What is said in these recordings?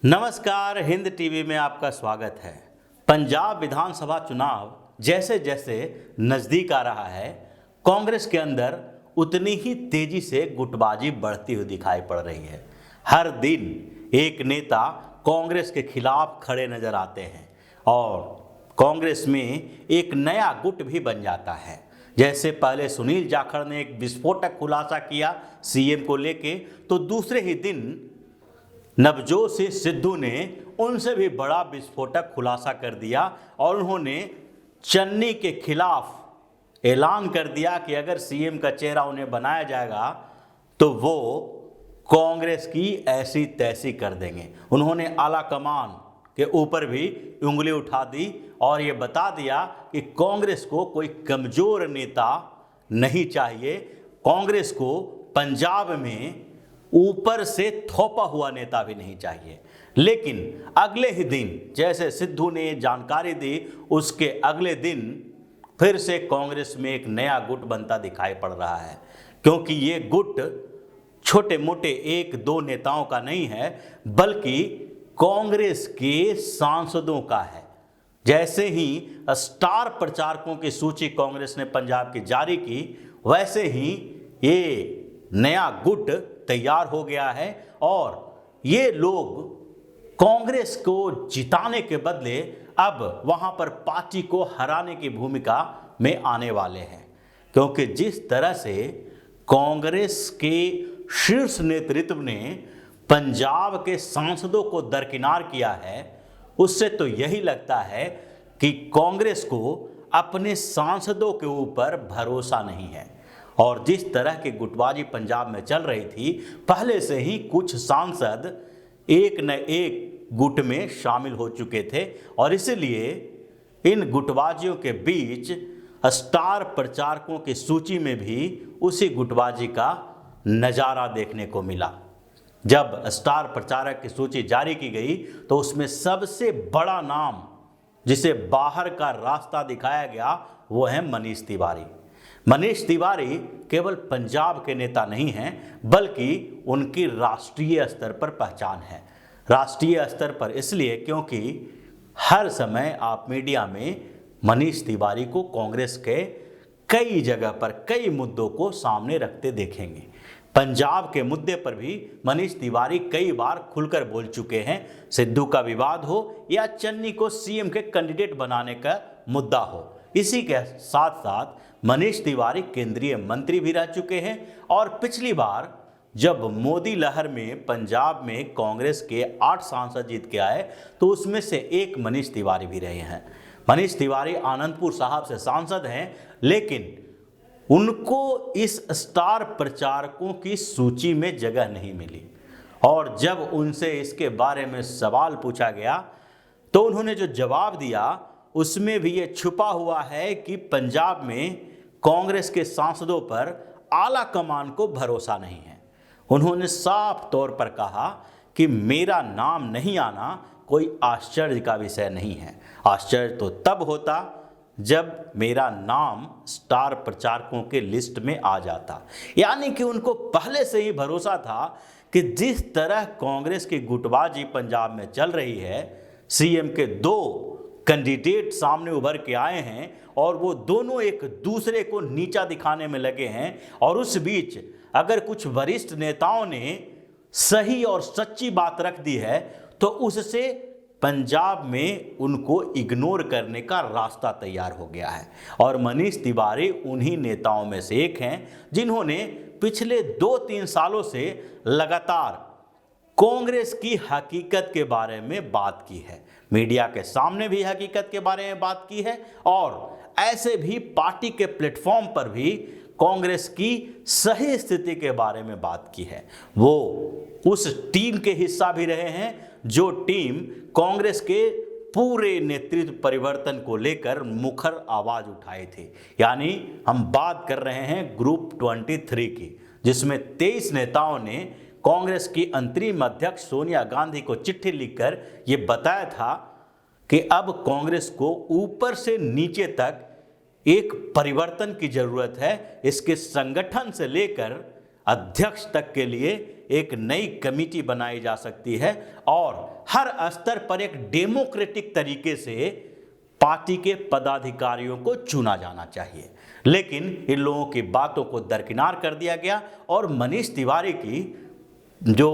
नमस्कार, हिंद टीवी में आपका स्वागत है। पंजाब विधानसभा चुनाव जैसे जैसे नजदीक आ रहा है, कांग्रेस के अंदर उतनी ही तेजी से गुटबाजी बढ़ती हुई दिखाई पड़ रही है। हर दिन एक नेता कांग्रेस के खिलाफ खड़े नजर आते हैं और कांग्रेस में एक नया गुट भी बन जाता है। जैसे पहले सुनील जाखड़ ने एक विस्फोटक खुलासा किया सीएम को लेके, तो दूसरे ही दिन नवजोत सिंह सिद्धू ने उनसे भी बड़ा विस्फोटक खुलासा कर दिया और उन्होंने चन्नी के खिलाफ ऐलान कर दिया कि अगर सीएम का चेहरा उन्हें बनाया जाएगा तो वो कांग्रेस की ऐसी तैसी कर देंगे। उन्होंने आला कमान के ऊपर भी उंगली उठा दी और ये बता दिया कि कांग्रेस को कोई कमजोर नेता नहीं चाहिए, कांग्रेस को पंजाब में ऊपर से थोपा हुआ नेता भी नहीं चाहिए। लेकिन अगले ही दिन जैसे सिद्धू ने जानकारी दी, उसके अगले दिन फिर से कांग्रेस में एक नया गुट बनता दिखाई पड़ रहा है, क्योंकि ये गुट छोटे मोटे एक दो नेताओं का नहीं है, बल्कि कांग्रेस के सांसदों का है। जैसे ही स्टार प्रचारकों की सूची कांग्रेस ने पंजाब की जारी की, वैसे ही ये नया गुट तैयार हो गया है और ये लोग कांग्रेस को जिताने के बदले अब वहां पर पार्टी को हराने की भूमिका में आने वाले हैं। क्योंकि जिस तरह से कांग्रेस के शीर्ष नेतृत्व ने पंजाब के सांसदों को दरकिनार किया है, उससे तो यही लगता है कि कांग्रेस को अपने सांसदों के ऊपर भरोसा नहीं है। और जिस तरह की गुटबाजी पंजाब में चल रही थी, पहले से ही कुछ सांसद एक न एक गुट में शामिल हो चुके थे और इसलिए इन गुटबाजियों के बीच स्टार प्रचारकों की सूची में भी उसी गुटबाजी का नज़ारा देखने को मिला। जब स्टार प्रचारक की सूची जारी की गई तो उसमें सबसे बड़ा नाम जिसे बाहर का रास्ता दिखाया गया वो है मनीष तिवारी। मनीष तिवारी केवल पंजाब के नेता नहीं हैं, बल्कि उनकी राष्ट्रीय स्तर पर पहचान है। राष्ट्रीय स्तर पर इसलिए क्योंकि हर समय आप मीडिया में मनीष तिवारी को कांग्रेस के कई जगह पर कई मुद्दों को सामने रखते देखेंगे। पंजाब के मुद्दे पर भी मनीष तिवारी कई बार खुलकर बोल चुके हैं, सिद्धू का विवाद हो या चन्नी को सीएम के कैंडिडेट बनाने का मुद्दा हो। इसी के साथ साथ मनीष तिवारी केंद्रीय मंत्री भी रह चुके हैं और पिछली बार जब मोदी लहर में पंजाब में कांग्रेस के 8 सांसद जीत के आए तो उसमें से एक मनीष तिवारी भी रहे हैं। मनीष तिवारी आनंदपुर साहब से सांसद हैं, लेकिन उनको इस स्टार प्रचारकों की सूची में जगह नहीं मिली और जब उनसे इसके बारे में सवाल पूछा गया तो उन्होंने जो जवाब दिया उसमें भी ये छुपा हुआ है कि पंजाब में कांग्रेस के सांसदों पर आला कमान को भरोसा नहीं है। उन्होंने साफ तौर पर कहा कि मेरा नाम नहीं आना कोई आश्चर्य का विषय नहीं है। आश्चर्य तो तब होता जब मेरा नाम स्टार प्रचारकों के लिस्ट में आ जाता। यानी कि उनको पहले से ही भरोसा था कि जिस तरह कांग्रेस की गुटबाजी पंजाब में चल रही है, सीएम के 2 कैंडिडेट सामने उभर के आए हैं और वो दोनों एक दूसरे को नीचा दिखाने में लगे हैं और उस बीच अगर कुछ वरिष्ठ नेताओं ने सही और सच्ची बात रख दी है तो उससे पंजाब में उनको इग्नोर करने का रास्ता तैयार हो गया है। और मनीष तिवारी उन्हीं नेताओं में से एक हैं जिन्होंने पिछले 2-3 सालों से लगातार कांग्रेस की हकीकत के बारे में बात की है, मीडिया के सामने भी हकीकत के बारे में बात की है और ऐसे भी पार्टी के प्लेटफॉर्म पर भी कांग्रेस की सही स्थिति के बारे में बात की है। वो उस टीम के हिस्सा भी रहे हैं जो टीम कांग्रेस के पूरे नेतृत्व परिवर्तन को लेकर मुखर आवाज उठाए थे। यानी हम बात कर रहे हैं ग्रुप 23 की, जिसमें 23 नेताओं ने कांग्रेस की अंतरिम अध्यक्ष सोनिया गांधी को चिट्ठी लिखकर ये बताया था कि अब कांग्रेस को ऊपर से नीचे तक एक परिवर्तन की जरूरत है। इसके संगठन से लेकर अध्यक्ष तक के लिए एक नई कमेटी बनाई जा सकती है और हर स्तर पर एक डेमोक्रेटिक तरीके से पार्टी के पदाधिकारियों को चुना जाना चाहिए। लेकिन इन लोगों की बातों को दरकिनार कर दिया गया और मनीष तिवारी की जो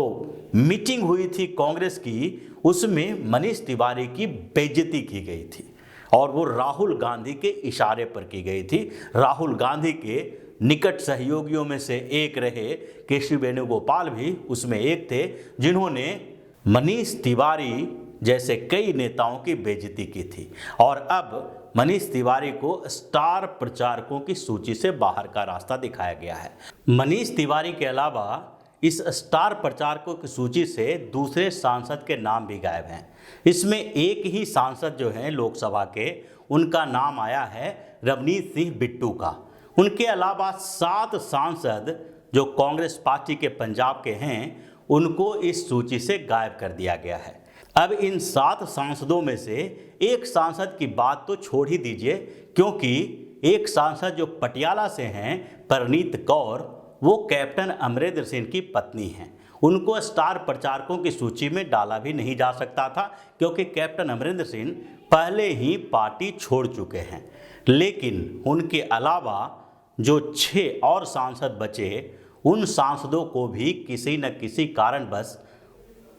मीटिंग हुई थी कांग्रेस की, उसमें मनीष तिवारी की बेइज्जती की गई थी और वो राहुल गांधी के इशारे पर की गई थी। राहुल गांधी के निकट सहयोगियों में से एक रहे केशव वेणुगोपाल भी उसमें एक थे, जिन्होंने मनीष तिवारी जैसे कई नेताओं की बेइज्जती की थी। और अब मनीष तिवारी को स्टार प्रचारकों की सूची से बाहर का रास्ता दिखाया गया है। मनीष तिवारी के अलावा इस स्टार प्रचारकों की सूची से दूसरे सांसद के नाम भी गायब हैं। इसमें एक ही सांसद जो हैं लोकसभा के, उनका नाम आया है रवनीत सिंह बिट्टू का। उनके अलावा 7 सांसद जो कांग्रेस पार्टी के पंजाब के हैं, उनको इस सूची से गायब कर दिया गया है। अब इन 7 सांसदों में से एक सांसद की बात तो छोड़ ही दीजिए, क्योंकि एक सांसद जो पटियाला से हैं, परनीत कौर, वो कैप्टन अमरिंदर सिंह की पत्नी हैं। उनको स्टार प्रचारकों की सूची में डाला भी नहीं जा सकता था, क्योंकि कैप्टन अमरिंदर सिंह पहले ही पार्टी छोड़ चुके हैं। लेकिन उनके अलावा जो 6 और सांसद बचे, उन सांसदों को भी किसी न किसी कारणवश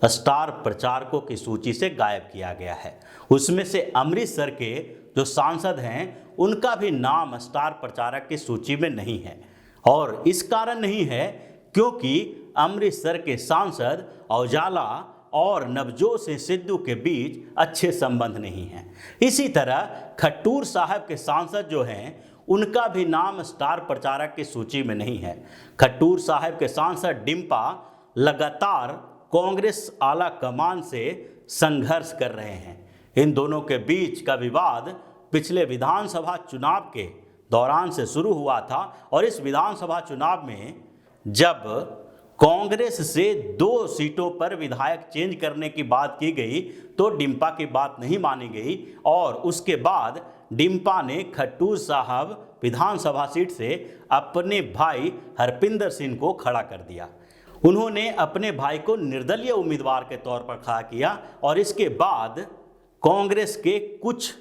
स्टार प्रचारकों की सूची से गायब किया गया है। उसमें से अमृतसर के जो सांसद हैं, उनका भी नाम स्टार प्रचारक की सूची में नहीं है। और इस कारण नहीं है क्योंकि अमृतसर के सांसद औजाला और नवजोत सिंह सिद्धू के बीच अच्छे संबंध नहीं हैं। इसी तरह खट्टूर साहब के सांसद जो हैं, उनका भी नाम स्टार प्रचारक की सूची में नहीं है। खट्टूर साहब के सांसद डिम्पा लगातार कांग्रेस आला कमान से संघर्ष कर रहे हैं। इन दोनों के बीच का विवाद पिछले विधानसभा चुनाव के दौरान से शुरू हुआ था और इस विधानसभा चुनाव में जब कांग्रेस से 2 सीटों पर विधायक चेंज करने की बात की गई तो डिम्पा की बात नहीं मानी गई और उसके बाद डिम्पा ने खट्टूर साहब विधानसभा सीट से अपने भाई हरपिंदर सिंह को खड़ा कर दिया। उन्होंने अपने भाई को निर्दलीय उम्मीदवार के तौर पर खड़ा किया और इसके बाद कांग्रेस के कुछ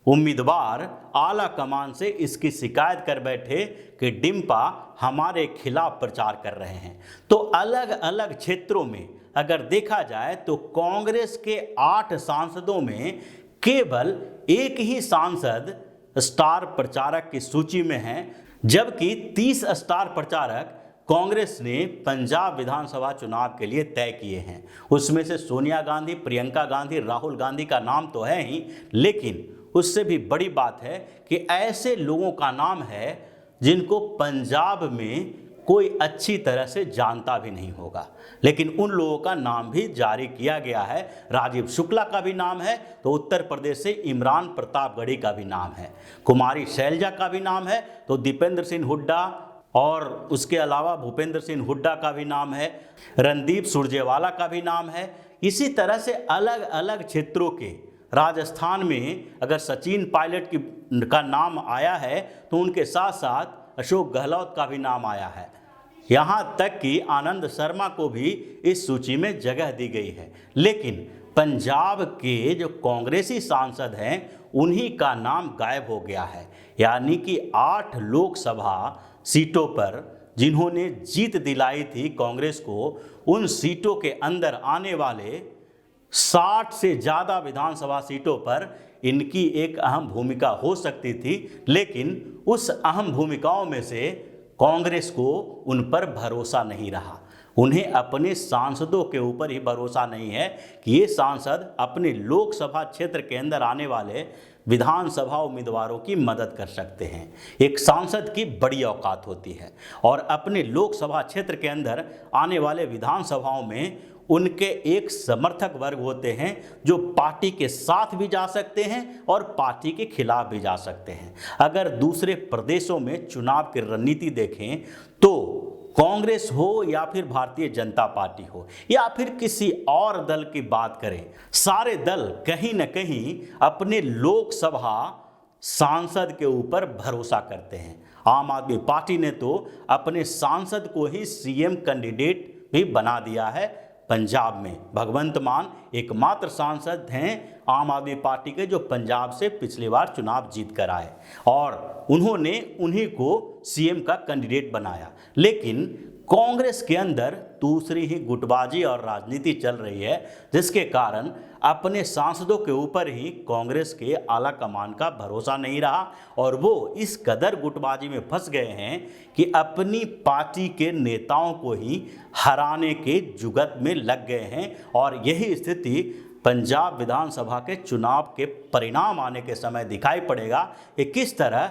उम्मीदवार आला कमान से इसकी शिकायत कर बैठे कि डिम्पा हमारे खिलाफ प्रचार कर रहे हैं। तो अलग अलग क्षेत्रों में अगर देखा जाए तो कांग्रेस के 8 सांसदों में केवल एक ही सांसद स्टार प्रचारक की सूची में है, जबकि 30 स्टार प्रचारक कांग्रेस ने पंजाब विधानसभा चुनाव के लिए तय किए हैं। उसमें से सोनिया गांधी, प्रियंका गांधी, राहुल गांधी का नाम तो है ही, लेकिन उससे भी बड़ी बात है कि ऐसे लोगों का नाम है जिनको पंजाब में कोई अच्छी तरह से जानता भी नहीं होगा, लेकिन उन लोगों का नाम भी जारी किया गया है। राजीव शुक्ला का भी नाम है, तो उत्तर प्रदेश से इमरान प्रतापगढ़ी का भी नाम है, कुमारी शैलजा का भी नाम है, तो दीपेंद्र सिंह हुड्डा और उसके अलावा भूपेंद्र सिंह हुड्डा का भी नाम है, रणदीप सुरजेवाला का भी नाम है। इसी तरह से अलग अलग क्षेत्रों के, राजस्थान में अगर सचिन पायलट का नाम आया है तो उनके साथ साथ अशोक गहलोत का भी नाम आया है। यहाँ तक कि आनंद शर्मा को भी इस सूची में जगह दी गई है। लेकिन पंजाब के जो कांग्रेसी सांसद हैं उन्हीं का नाम गायब हो गया है। यानी कि 8 लोकसभा सीटों पर जिन्होंने जीत दिलाई थी कांग्रेस को, उन सीटों के अंदर आने वाले 60 से ज़्यादा विधानसभा सीटों पर इनकी एक अहम भूमिका हो सकती थी, लेकिन उस अहम भूमिकाओं में से कांग्रेस को उन पर भरोसा नहीं रहा। उन्हें अपने सांसदों के ऊपर ही भरोसा नहीं है कि ये सांसद अपने लोकसभा क्षेत्र के अंदर आने वाले विधानसभा उम्मीदवारों की मदद कर सकते हैं। एक सांसद की बड़ी औकात होती है और अपने लोकसभा क्षेत्र के अंदर आने वाले विधानसभाओं में उनके एक समर्थक वर्ग होते हैं जो पार्टी के साथ भी जा सकते हैं और पार्टी के खिलाफ भी जा सकते हैं। अगर दूसरे प्रदेशों में चुनाव की रणनीति देखें तो कांग्रेस हो या फिर भारतीय जनता पार्टी हो या फिर किसी और दल की बात करें, सारे दल कहीं न कहीं अपने लोकसभा सांसद के ऊपर भरोसा करते हैं। आम आदमी पार्टी ने तो अपने सांसद को ही सीएम कैंडिडेट भी बना दिया है पंजाब में। भगवंत मान एकमात्र सांसद हैं आम आदमी पार्टी के जो पंजाब से पिछली बार चुनाव जीत कर आए और उन्होंने उन्हीं को सीएम का कैंडिडेट बनाया। लेकिन कांग्रेस के अंदर दूसरी ही गुटबाजी और राजनीति चल रही है, जिसके कारण अपने सांसदों के ऊपर ही कांग्रेस के आला कमान का भरोसा नहीं रहा और वो इस कदर गुटबाजी में फंस गए हैं कि अपनी पार्टी के नेताओं को ही हराने के जुगत में लग गए हैं। और यही स्थिति पंजाब विधानसभा के चुनाव के परिणाम आने के समय दिखाई पड़ेगा कि किस तरह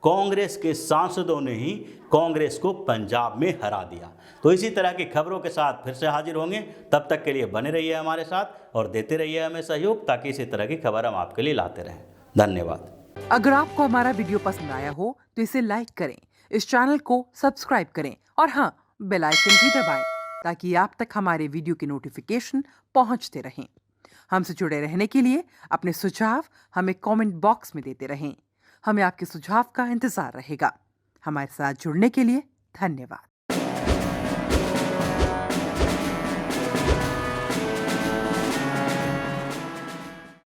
कांग्रेस के सांसदों ने ही कांग्रेस को पंजाब में हरा दिया। तो इसी तरह की खबरों के साथ फिर से हाजिर होंगे, तब तक के लिए बने रहिए हमारे साथ और देते रहिए हमें सहयोग, ताकि इसी तरह की खबर हम आपके लिए लाते रहें। धन्यवाद। अगर आपको हमारा वीडियो पसंद आया हो तो इसे लाइक करें, इस चैनल को सब्सक्राइब करें और हाँ, बेल आइकन भी दबाएं ताकि आप तक हमारे वीडियो की नोटिफिकेशन पहुंचते रहें। हमसे जुड़े रहने के लिए अपने सुझाव हमें कमेंट बॉक्स में देते रहें। हमें आपके सुझाव का इंतजार रहेगा। हमारे साथ जुड़ने के लिए धन्यवाद।